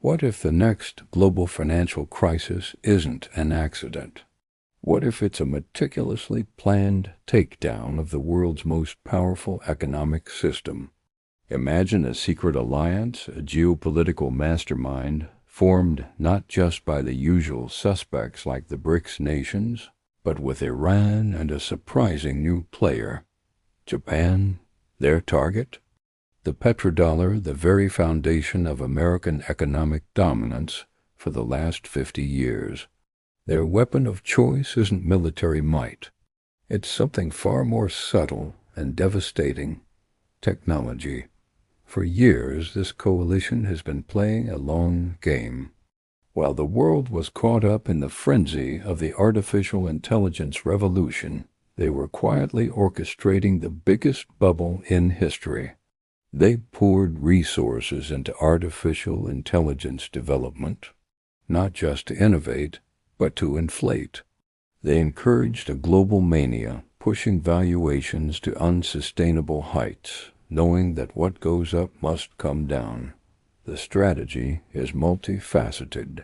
What if the next global financial crisis isn't an accident? What if it's a meticulously planned takedown of the world's most powerful economic system? Imagine a secret alliance, a geopolitical mastermind, formed not just by the usual suspects like the BRICS nations, but with Iran and a surprising new player. Japan, their target? The petrodollar, the very foundation of American economic dominance for the last 50 years. Their weapon of choice isn't military might. It's something far more subtle and devastating: technology. For years, this coalition has been playing a long game. While the world was caught up in the frenzy of the artificial intelligence revolution, they were quietly orchestrating the biggest bubble in history. They poured resources into artificial intelligence development, not just to innovate, but to inflate. They encouraged a global mania, pushing valuations to unsustainable heights, knowing that what goes up must come down. The strategy is multifaceted.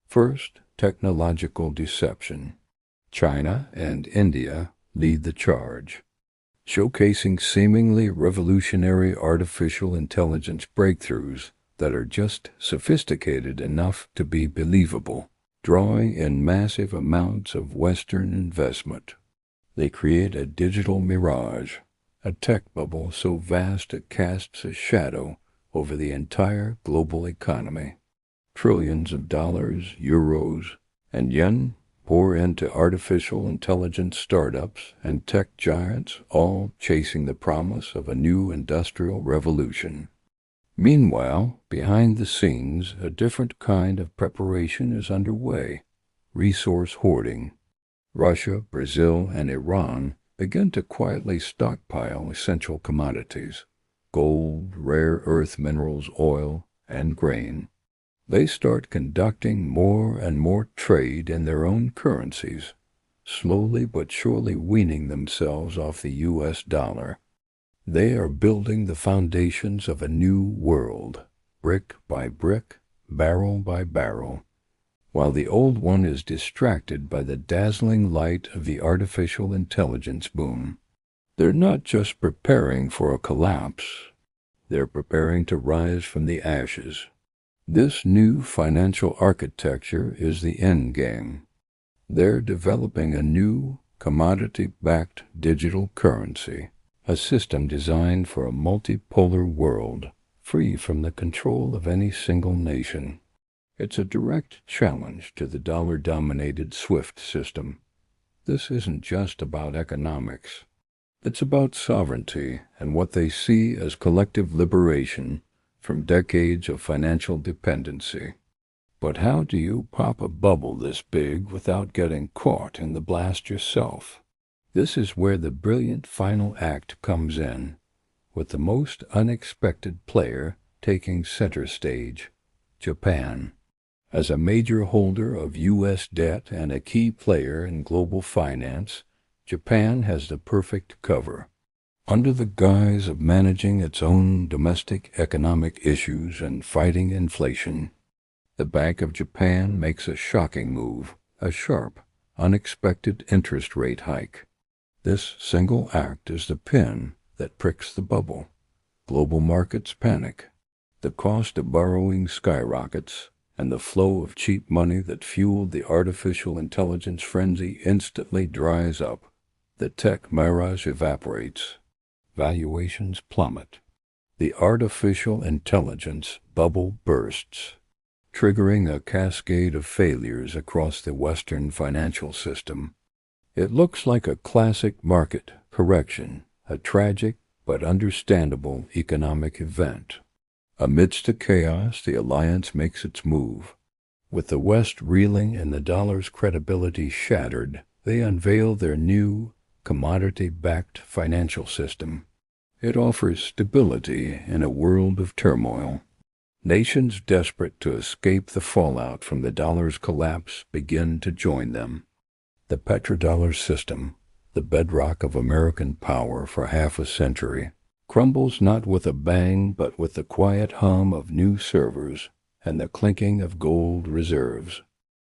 First, technological deception. China and India lead the charge, showcasing seemingly revolutionary artificial intelligence breakthroughs that are just sophisticated enough to be believable, drawing in massive amounts of Western investment. They create a digital mirage, a tech bubble so vast it casts a shadow over the entire global economy. Trillions of dollars, euros, and yen pour into artificial intelligence startups and tech giants, all chasing the promise of a new industrial revolution. Meanwhile, behind the scenes, a different kind of preparation is underway: resource hoarding. Russia, Brazil, and Iran begin to quietly stockpile essential commodities: gold, rare earth minerals, oil, and grain. They start conducting more and more trade in their own currencies, slowly but surely weaning themselves off the U.S. dollar. They are building the foundations of a new world, brick by brick, barrel by barrel, while the old one is distracted by the dazzling light of the artificial intelligence boom. They're not just preparing for a collapse, they're preparing to rise from the ashes. This new financial architecture is the end game. They're developing a new, commodity-backed digital currency, a system designed for a multipolar world, free from the control of any single nation. It's a direct challenge to the dollar-dominated SWIFT system. This isn't just about economics. It's about sovereignty and what they see as collective liberation from decades of financial dependency. But how do you pop a bubble this big without getting caught in the blast yourself? This is where the brilliant final act comes in, with the most unexpected player taking center stage: Japan. As a major holder of U.S. debt and a key player in global finance, Japan has the perfect cover. Under the guise of managing its own domestic economic issues and fighting inflation, the Bank of Japan makes a shocking move: a sharp, unexpected interest rate hike. This single act is the pin that pricks the bubble. Global markets panic. The cost of borrowing skyrockets, and the flow of cheap money that fueled the artificial intelligence frenzy instantly dries up. The tech mirage evaporates. Valuations plummet. The artificial intelligence bubble bursts, triggering a cascade of failures across the Western financial system. It looks like a classic market correction, a tragic but understandable economic event. Amidst the chaos, the alliance makes its move. With the West reeling and the dollar's credibility shattered, they unveil their new, commodity-backed financial system. It offers stability in a world of turmoil. Nations desperate to escape the fallout from the dollar's collapse begin to join them. The petrodollar system, the bedrock of American power for half a century, crumbles not with a bang but with the quiet hum of new servers and the clinking of gold reserves.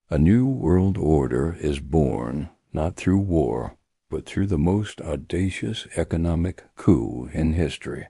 A new world order is born, not through war, but through the most audacious economic coup in history.